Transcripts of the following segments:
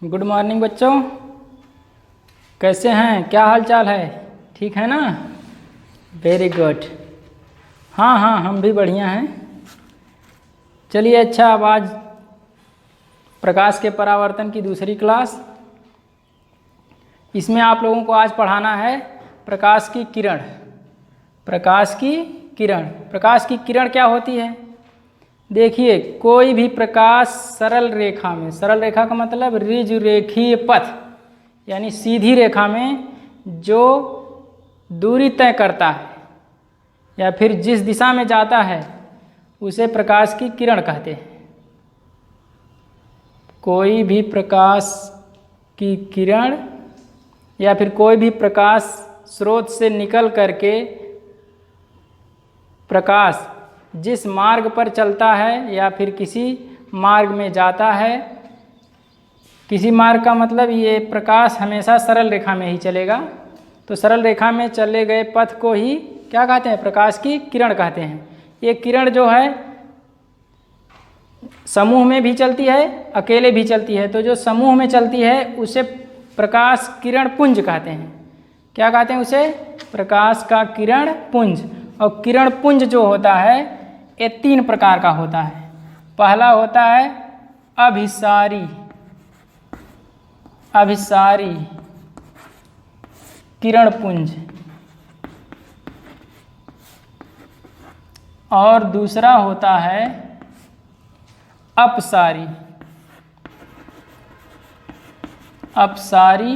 Good morning बच्चों, कैसे हैं? क्या हाल चाल है? ठीक है ना? Very good. हाँ, हम भी बढ़िया हैं। चलिए अच्छा, अब आज प्रकाश के परावर्तन की दूसरी क्लास। इसमें आप लोगों को आज पढ़ाना है प्रकाश की किरण। प्रकाश की किरण, प्रकाश की किरण क्या होती है? देखिए, कोई भी प्रकाश सरल रेखा में, सरल रेखा का मतलब ऋजुरेखीय पथ, यानी सीधी रेखा में जो दूरी तय करता है या फिर जिस दिशा में जाता है उसे प्रकाश की किरण कहते हैं। कोई भी प्रकाश की किरण या फिर कोई भी प्रकाश स्रोत से निकल करके प्रकाश जिस मार्ग पर चलता है या फिर किसी मार्ग में जाता है, किसी मार्ग का मतलब ये प्रकाश हमेशा सरल रेखा में ही चलेगा, तो सरल रेखा में चले गए पथ को ही क्या कहते हैं? प्रकाश की किरण कहते हैं। ये किरण जो है समूह में भी चलती है, अकेले भी चलती है। तो जो समूह में चलती है उसे प्रकाश किरण पुंज कहते हैं। क्या कहते हैं उसे? प्रकाश का किरण पुंज। और किरण पुंज जो होता है ये 3 प्रकार का होता है। पहला होता है अभिसारी, अभिसारी किरण पुंज, और दूसरा होता है अपसारी, अपसारी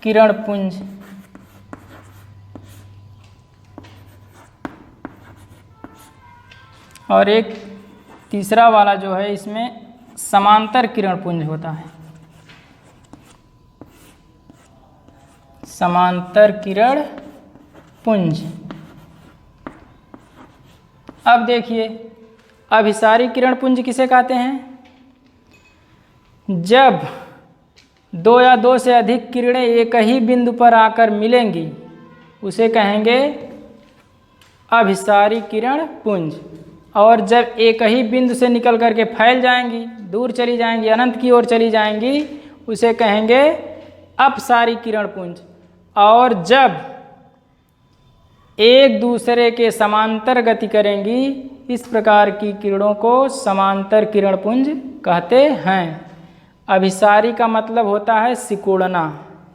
किरण पुंज। और एक तीसरा वाला जो है इसमें समांतर किरण पुंज होता है, समांतर किरण पुंज। अब देखिए, अभिसारी किरण पुंज किसे कहते हैं? जब 2 या 2 से अधिक किरणें एक ही बिंदु पर आकर मिलेंगी उसे कहेंगे अभिसारी किरण पुंज। और जब एक ही बिंदु से निकल करके फैल जाएंगी, दूर चली जाएंगी, अनंत की ओर चली जाएंगी, उसे कहेंगे अपसारी किरण पुंज। और जब एक दूसरे के समांतर गति करेंगी, इस प्रकार की किरणों को समांतर किरण पुंज कहते हैं। अभिसारी का मतलब होता है सिकुड़ना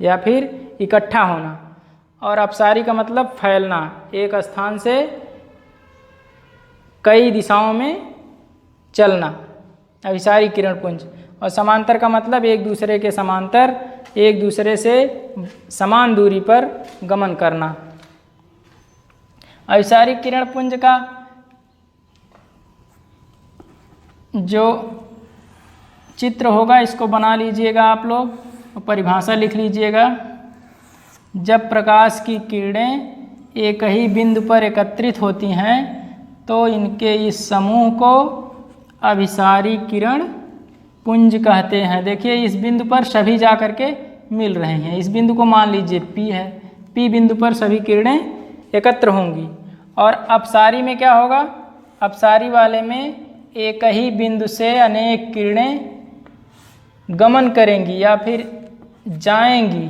या फिर इकट्ठा होना, और अपसारी का मतलब फैलना, एक स्थान से कई दिशाओं में चलना, अभिसारी किरण पुंज। और समांतर का मतलब एक दूसरे के समांतर, एक दूसरे से समान दूरी पर गमन करना। अभिसारी किरण पुंज का जो चित्र होगा इसको बना लीजिएगा आप लोग, और परिभाषा लिख लीजिएगा। जब प्रकाश की किरणें एक ही बिंदु पर एकत्रित होती हैं तो इनके इस समूह को अभिसारी किरण पुंज कहते हैं। देखिए, इस बिंदु पर सभी जा करके मिल रहे हैं। इस बिंदु को मान लीजिए P है, P बिंदु पर सभी किरणें एकत्र होंगी। और अपसारी में क्या होगा? अपसारी वाले में एक ही बिंदु से अनेक किरणें गमन करेंगी या फिर जाएंगी।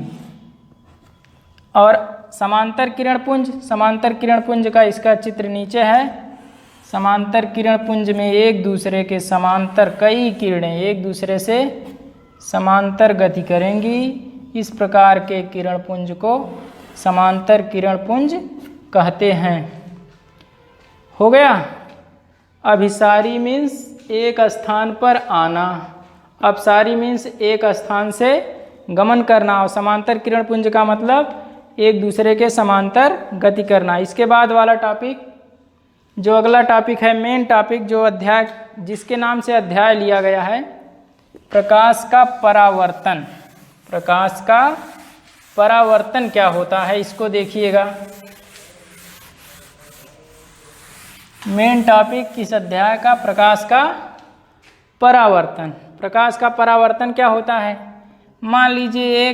और समांतर किरण पुंज, समांतर किरण पुंज का इसका चित्र नीचे है। समांतर किरण पुंज में एक दूसरे के समांतर कई किरणें एक दूसरे से समांतर गति करेंगी। इस प्रकार के किरण पुंज को समांतर किरण पुंज कहते हैं। हो गया? अभिसारी मीन्स एक स्थान पर आना, अपसारी मीन्स एक स्थान से गमन करना, और समांतर किरण पुंज का मतलब एक दूसरे के समांतर गति करना। इसके बाद वाला टॉपिक, जो अगला टॉपिक है, मेन टॉपिक, जो अध्याय जिसके नाम से अध्याय लिया गया है, प्रकाश का परावर्तन। प्रकाश का परावर्तन क्या होता है इसको देखिएगा। मेन टॉपिक इस अध्याय का प्रकाश का परावर्तन। प्रकाश का परावर्तन क्या होता है? मान लीजिए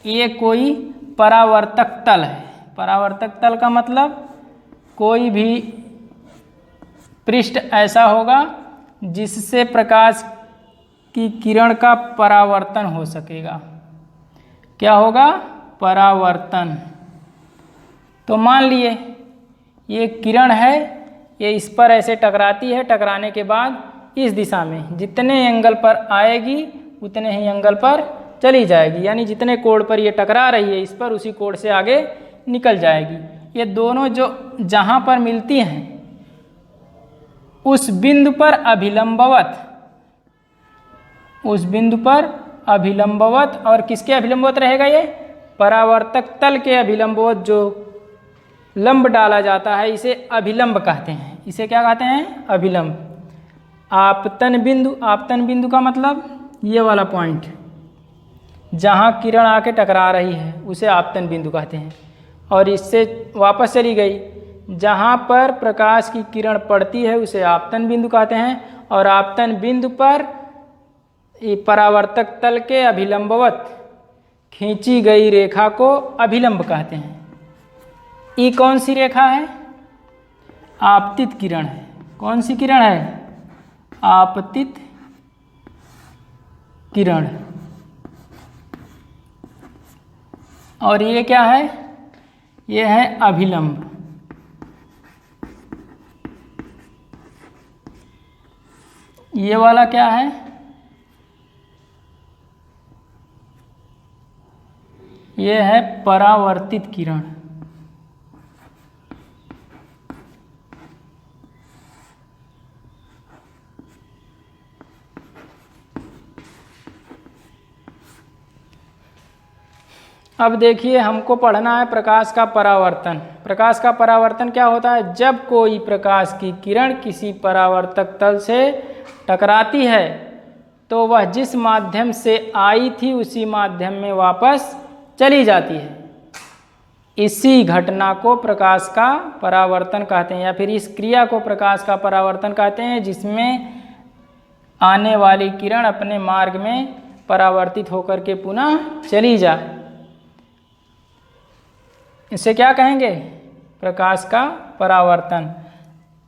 ये कोई परावर्तक तल है। परावर्तक तल का मतलब कोई भी पृष्ठ ऐसा होगा जिससे प्रकाश कि किरण का परावर्तन हो सकेगा। क्या होगा? परावर्तन। तो मान लिए ये किरण है, ये इस पर ऐसे टकराती है, टकराने के बाद इस दिशा में जितने एंगल पर आएगी उतने ही एंगल पर चली जाएगी, यानी जितने कोण पर ये टकरा रही है इस पर, उसी कोण से आगे निकल जाएगी। ये दोनों जो जहाँ पर मिलती हैं उस बिंदु पर अभिलंबवत, उस बिंदु पर अभिलंबवत, और किसके अभिलंबवत रहेगा? ये परावर्तक तल के अभिलंबवत जो लंब डाला जाता है इसे अभिलंब कहते हैं। इसे क्या कहते हैं? अभिलंब। आपतन बिंदु, आपतन बिंदु का मतलब ये वाला पॉइंट जहाँ किरण आके टकरा रही है उसे आपतन बिंदु कहते हैं। और इससे वापस चली गई, जहाँ पर प्रकाश की किरण पड़ती है उसे आपतन बिंदु कहते हैं। और आपतन बिंदु पर परावर्तक तल के अभिलंबवत खींची गई रेखा को अभिलंब कहते हैं। ये कौन सी रेखा है? आपतित किरण है। कौन सी किरण है? आपतित किरण। और ये क्या है? ये है अभिलंब। ये वाला क्या है? ये है परावर्तित किरण। अब देखिए, हमको पढ़ना है प्रकाश का परावर्तन। प्रकाश का परावर्तन क्या होता है? जब कोई प्रकाश की किरण किसी परावर्तक तल से टकराती है तो वह जिस माध्यम से आई थी उसी माध्यम में वापस चली जाती है। इसी घटना को प्रकाश का परावर्तन कहते हैं, या फिर इस क्रिया को प्रकाश का परावर्तन कहते हैं, जिसमें आने वाली किरण अपने मार्ग में परावर्तित होकर के पुनः चली जाए। इसे क्या कहेंगे? प्रकाश का परावर्तन।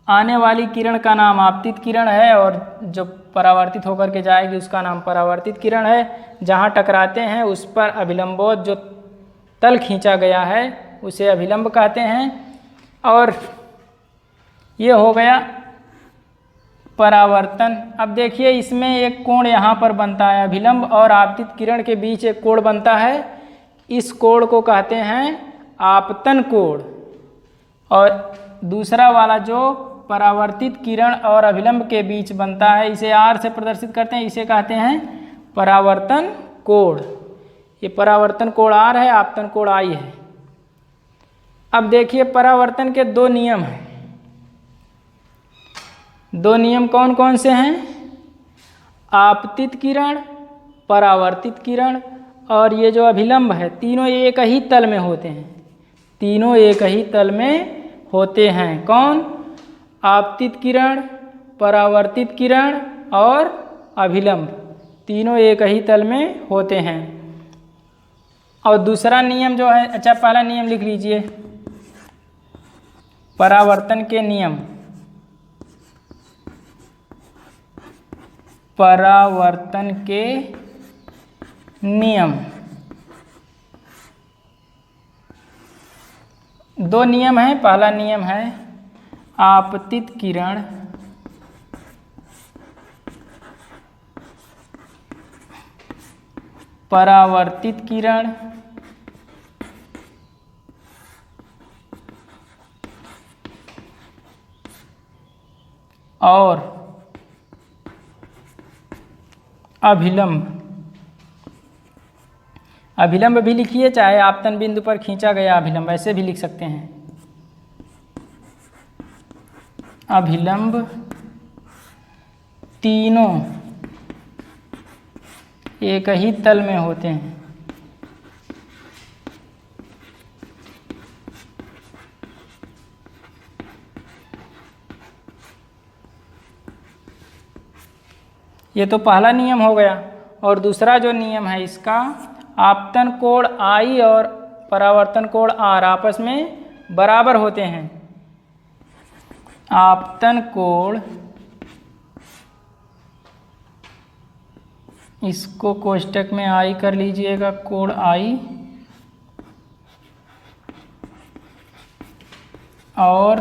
आने वाली किरण का नाम आपतित किरण है और जो परावर्तित होकर के जाएगी उसका नाम परावर्तित किरण है। जहाँ टकराते हैं उस पर अभिलंबवत जो तल खींचा गया है उसे अभिलंब कहते हैं। और ये हो गया परावर्तन। अब देखिए, इसमें एक कोण यहाँ पर बनता है, अभिलंब और आपतित किरण के बीच एक कोण बनता है। इस कोण को कहते हैं आपतन कोण। और दूसरा वाला जो परावर्तित किरण और अभिलंब के बीच बनता है, इसे आर से प्रदर्शित करते हैं, इसे कहते हैं परावर्तन कोण। ये परावर्तन कोण आर है, आपतन कोण आई है। अब देखिए, परावर्तन के दो नियम हैं। दो नियम कौन कौन से हैं? आपतित किरण, परावर्तित किरण और ये जो अभिलंब है, तीनों एक ही तल में होते हैं। तीनों एक ही तल में होते हैं। कौन? आपतित किरण, परावर्तित किरण और अभिलंब, तीनों एक ही तल में होते हैं। और दूसरा नियम जो है, अच्छा पहला नियम लिख लीजिए, परावर्तन के नियम। परावर्तन के नियम, दो नियम हैं। पहला नियम है आपतित किरण, परावर्तित किरण और अभिलंब। अभिलंब भी लिखिए, चाहे आपतन बिंदु पर खींचा गया अभिलंब, ऐसे भी लिख सकते हैं। अभिलंब तीनों एक ही तल में होते हैं। ये तो पहला नियम हो गया। और दूसरा जो नियम है इसका, आपतन कोण आई और परावर्तन कोण आर आपस में बराबर होते हैं। आपतन कोण इसको कोष्टक में आई कर लीजिएगा, कोण आई, और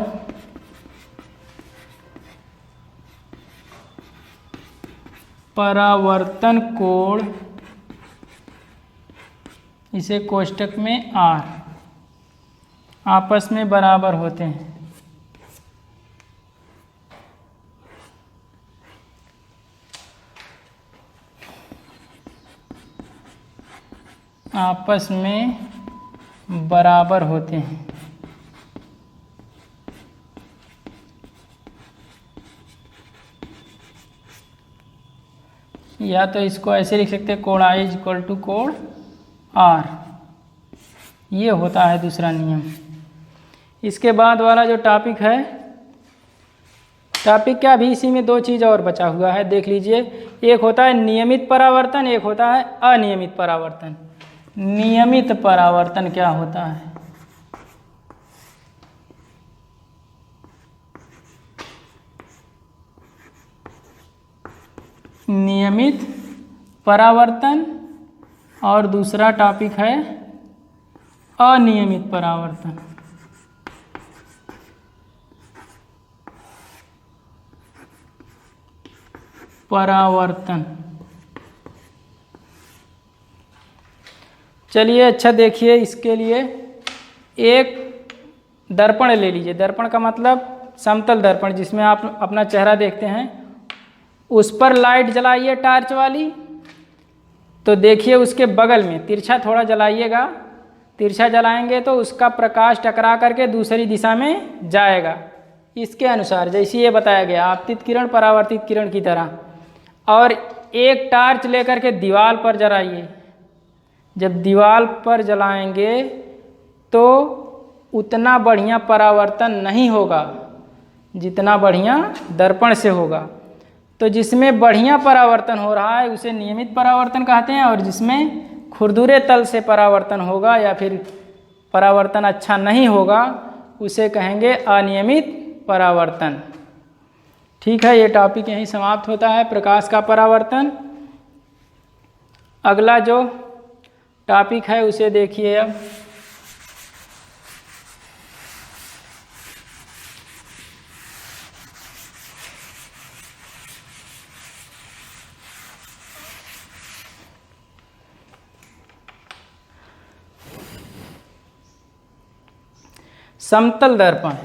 परावर्तन कोण इसे कोष्टक में आर, आपस में बराबर होते हैं। आपस में बराबर होते हैं। या तो इसको ऐसे लिख सकते हैं, कोण आई इज इक्वल टू कोण आर। ये होता है दूसरा नियम। इसके बाद वाला जो टॉपिक है, टॉपिक क्या, अभी इसी में दो चीज़ और बचा हुआ है, देख लीजिए। एक होता है नियमित परावर्तन, एक होता है अनियमित परावर्तन। नियमित परावर्तन क्या होता है? नियमित परावर्तन, और दूसरा टॉपिक है अनियमित परावर्तन। परावर्तन, चलिए अच्छा देखिए, इसके लिए एक दर्पण ले लीजिए। दर्पण का मतलब समतल दर्पण, जिसमें आप अपना चेहरा देखते हैं। उस पर लाइट जलाइए टार्च वाली, तो देखिए उसके बगल में तिरछा थोड़ा जलाइएगा। तिरछा जलाएंगे तो उसका प्रकाश टकरा करके दूसरी दिशा में जाएगा। इसके अनुसार जैसे ये बताया गया, आपतित किरण परावर्तित किरण की तरह। और एक टार्च लेकर के दीवार पर जलाइए। जब दीवार पर जलाएंगे तो उतना बढ़िया परावर्तन नहीं होगा जितना बढ़िया दर्पण से होगा। तो जिसमें बढ़िया परावर्तन हो रहा है उसे नियमित परावर्तन कहते हैं, और जिसमें खुरदुरे तल से परावर्तन होगा या फिर परावर्तन अच्छा नहीं होगा उसे कहेंगे अनियमित परावर्तन। ठीक है, ये टॉपिक यहीं समाप्त होता है, प्रकाश का परावर्तन। अगला जो टॉपिक है उसे देखिए अब। समतल दर्पण।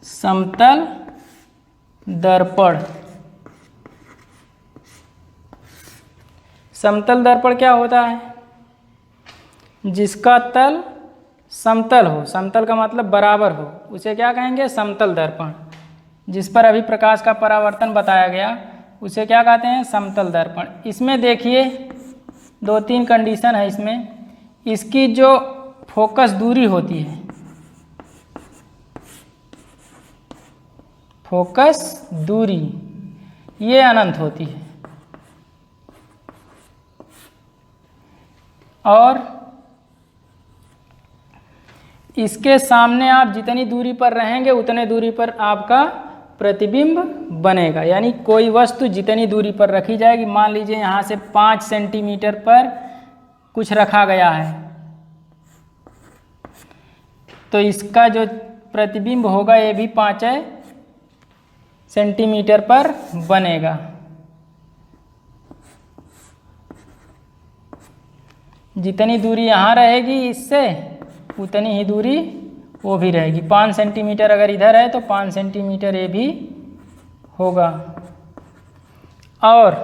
समतल दर्पण। समतल दर्पण क्या होता है? जिसका तल समतल हो, समतल का मतलब बराबर हो, उसे क्या कहेंगे? समतल दर्पण। जिस पर अभी प्रकाश का परावर्तन बताया गया उसे क्या कहते हैं? समतल दर्पण। इसमें देखिए दो तीन कंडीशन है इसमें। इसकी जो फोकस दूरी होती है, फोकस दूरी, ये अनंत होती है। और इसके सामने आप जितनी दूरी पर रहेंगे उतने दूरी पर आपका प्रतिबिंब बनेगा। यानी कोई वस्तु जितनी दूरी पर रखी जाएगी, मान लीजिए यहाँ से 5 सेंटीमीटर पर कुछ रखा गया है, तो इसका जो प्रतिबिंब होगा ये भी 5 सेंटीमीटर पर बनेगा। जितनी दूरी यहाँ रहेगी इससे उतनी ही दूरी वो भी रहेगी। 5 सेंटीमीटर अगर इधर है तो 5 सेंटीमीटर ये भी होगा। और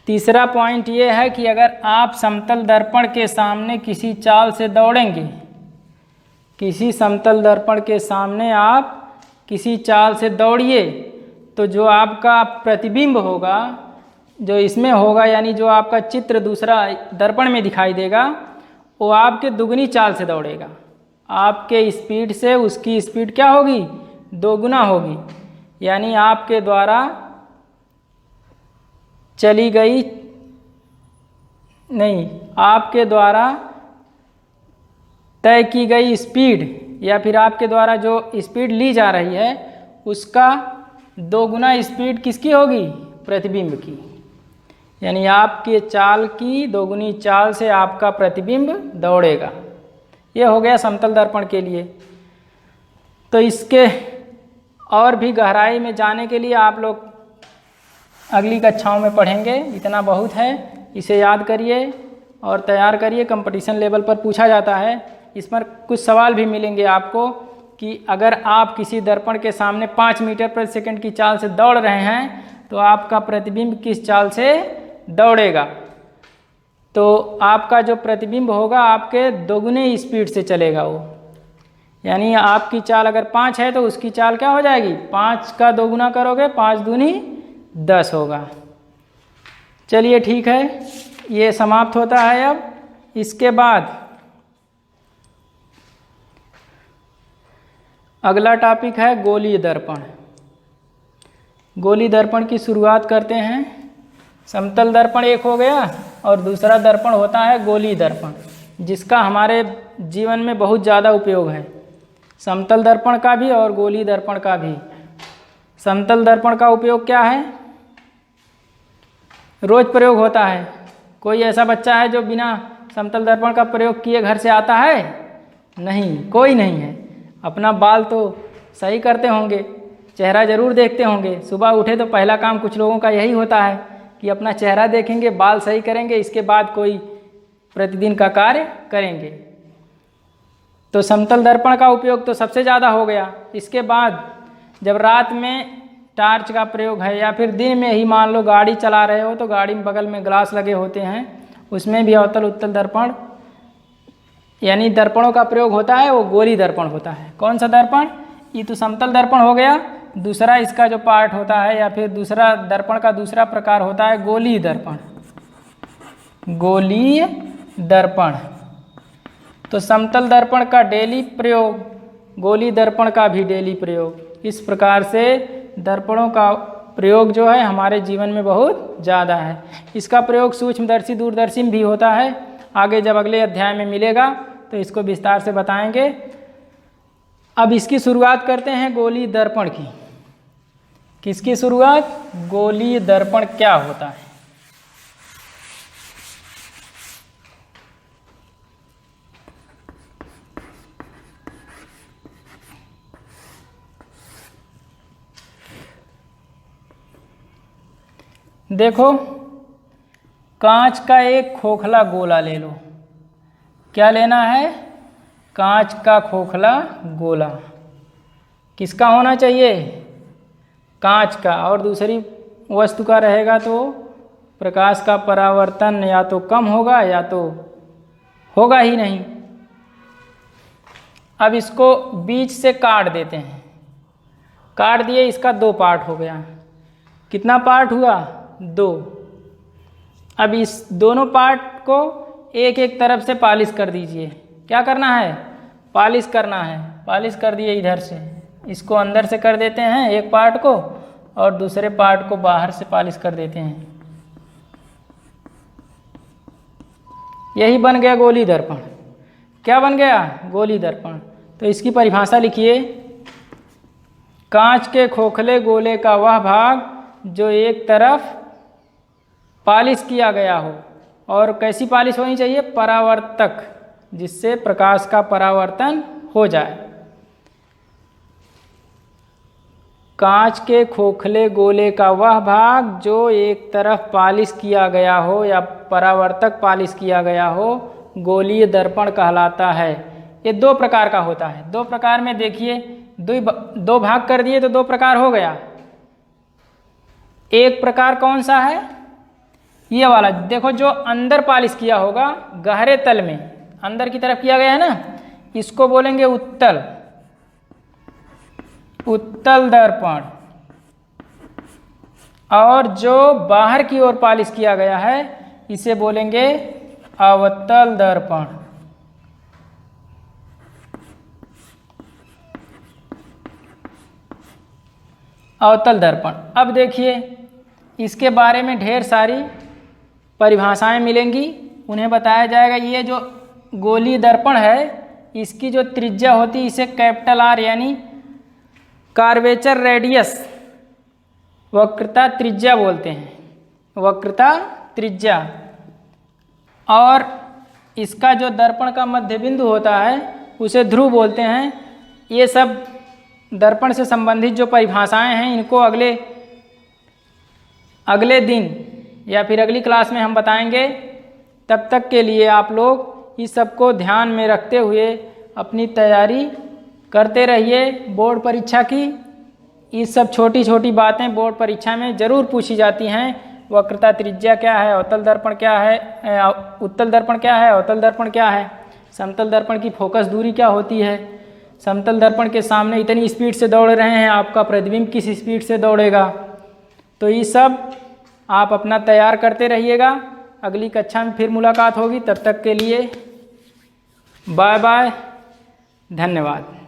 तीसरा पॉइंट ये है कि अगर आप समतल दर्पण के सामने किसी चाल से दौड़ेंगे, किसी समतल दर्पण के सामने आप किसी चाल से दौड़िए, तो जो आपका प्रतिबिंब होगा, जो इसमें होगा, यानी जो आपका चित्र दूसरा दर्पण में दिखाई देगा, वो आपके दुगनी चाल से दौड़ेगा। आपके स्पीड से उसकी स्पीड क्या होगी? 2 गुना होगी। यानी आपके द्वारा चली गई नहीं, आपके द्वारा तय की गई स्पीड या फिर आपके द्वारा जो स्पीड ली जा रही है उसका 2 गुना स्पीड किसकी होगी? प्रतिबिंब की, यानी आपके चाल की दोगुनी चाल से आपका प्रतिबिंब दौड़ेगा। ये हो गया समतल दर्पण के लिए। तो इसके और भी गहराई में जाने के लिए आप लोग अगली कक्षाओं में पढ़ेंगे, इतना बहुत है। इसे याद करिए और तैयार करिए, कंपटीशन लेवल पर पूछा जाता है। इस पर कुछ सवाल भी मिलेंगे आपको कि अगर आप किसी दर्पण के सामने 5 मीटर प्रति सेकंड की चाल से दौड़ रहे हैं तो आपका प्रतिबिंब किस चाल से दौड़ेगा। तो आपका जो प्रतिबिंब होगा आपके दोगुने स्पीड से चलेगा वो, यानी आपकी चाल अगर 5 है तो उसकी चाल क्या हो जाएगी, 5 का दोगुना करोगे 5 दूनी 10 होगा। चलिए ठीक है, ये समाप्त होता है। अब इसके बाद अगला टॉपिक है गोलीय दर्पण। गोलीय दर्पण की शुरुआत करते हैं। समतल दर्पण एक हो गया और दूसरा दर्पण होता है गोलीय दर्पण, जिसका हमारे जीवन में बहुत ज़्यादा उपयोग है, समतल दर्पण का भी और गोलीय दर्पण का भी। समतल दर्पण का उपयोग क्या है, रोज प्रयोग होता है। कोई ऐसा बच्चा है जो बिना समतल दर्पण का प्रयोग किए घर से आता है? नहीं, कोई नहीं है। अपना बाल तो सही करते होंगे, चेहरा जरूर देखते होंगे। सुबह उठे तो पहला काम कुछ लोगों का यही होता है कि अपना चेहरा देखेंगे, बाल सही करेंगे, इसके बाद कोई प्रतिदिन का कार्य करेंगे। तो समतल दर्पण का उपयोग तो सबसे ज़्यादा हो गया। इसके बाद जब रात में टार्च का प्रयोग है या फिर दिन में ही मान लो गाड़ी चला रहे हो तो गाड़ी में बगल में ग्लास लगे होते हैं, उसमें भी अवतल उत्तल दर्पण यानी दर्पणों का प्रयोग होता है, वो गोलीय दर्पण होता है। कौन सा दर्पण, ये तो समतल दर्पण हो गया। दूसरा इसका जो पार्ट होता है या फिर दूसरा दर्पण का दूसरा प्रकार होता है गोलीय दर्पण। गोलीय दर्पण तो समतल दर्पण का डेली प्रयोग, गोलीय दर्पण का भी डेली प्रयोग। इस प्रकार से दर्पणों का प्रयोग जो है हमारे जीवन में बहुत ज़्यादा है। इसका प्रयोग सूक्ष्मदर्शी दूरदर्शी में भी होता है। आगे जब अगले अध्याय में मिलेगा तो इसको विस्तार से बताएंगे। अब इसकी शुरुआत करते हैं गोलीय दर्पण की। किसकी शुरुआत, गोलीय दर्पण क्या होता है। देखो, कांच का एक खोखला गोला ले लो। क्या लेना है, कांच का खोखला गोला। किसका होना चाहिए, कांच का। और दूसरी वस्तु का रहेगा तो प्रकाश का परावर्तन या तो कम होगा या तो होगा ही नहीं। अब इसको बीच से काट देते हैं। काट दिए, इसका 2 पार्ट हो गया। कितना पार्ट हुआ, 2। अब इस दोनों पार्ट को एक एक तरफ से पॉलिश कर दीजिए। क्या करना है, पॉलिश करना है। पॉलिश कर दिए इधर से, इसको अंदर से कर देते हैं एक पार्ट को और दूसरे पार्ट को बाहर से पॉलिश कर देते हैं। यही बन गया गोलीय दर्पण। क्या बन गया, गोलीय दर्पण। तो इसकी परिभाषा लिखिए, कांच के खोखले गोले का वह भाग जो एक तरफ पॉलिश किया गया हो, और कैसी पॉलिश होनी चाहिए, परावर्तक, जिससे प्रकाश का परावर्तन हो जाए। कांच के खोखले गोले का वह भाग जो एक तरफ पॉलिश किया गया हो या परावर्तक पॉलिश किया गया हो, गोलीय दर्पण कहलाता है। ये 2 प्रकार का होता है। 2 प्रकार में देखिए, 2 भाग कर दिए तो 2 प्रकार हो गया। एक प्रकार कौन सा है, ये वाला। देखो, जो अंदर पॉलिश किया होगा, गहरे तल में अंदर की तरफ किया गया है ना, इसको बोलेंगे उत्तल, उत्तल दर्पण। और जो बाहर की ओर पॉलिश किया गया है, इसे बोलेंगे अवतल दर्पण। अवतल दर्पण। अब देखिए, इसके बारे में ढेर सारी परिभाषाएं मिलेंगी, उन्हें बताया जाएगा। ये जो गोलीय दर्पण है, इसकी जो त्रिज्या होती है, इसे कैपिटल R यानी कार्वेचर रेडियस वक्रता त्रिज्या बोलते हैं, वक्रता त्रिज्या। और इसका जो दर्पण का मध्य बिंदु होता है उसे ध्रुव बोलते हैं। ये सब दर्पण से संबंधित जो परिभाषाएं हैं इनको अगले दिन या फिर अगली क्लास में हम बताएंगे। तब तक के लिए आप लोग इस सब को ध्यान में रखते हुए अपनी तैयारी करते रहिए बोर्ड परीक्षा की। ये सब छोटी छोटी बातें बोर्ड परीक्षा में ज़रूर पूछी जाती हैं। वक्रता त्रिज्या क्या है, अवतल दर्पण क्या है, उत्तल दर्पण क्या है, अवतल दर्पण क्या है, समतल दर्पण की फोकस दूरी क्या होती है, समतल दर्पण के सामने इतनी स्पीड से दौड़ रहे हैं, आपका प्रतिबिंब किस स्पीड से दौड़ेगा। तो ये सब आप अपना तैयार करते रहिएगा। अगली कक्षा में फिर मुलाकात होगी। तब तक के लिए बाय बाय, धन्यवाद।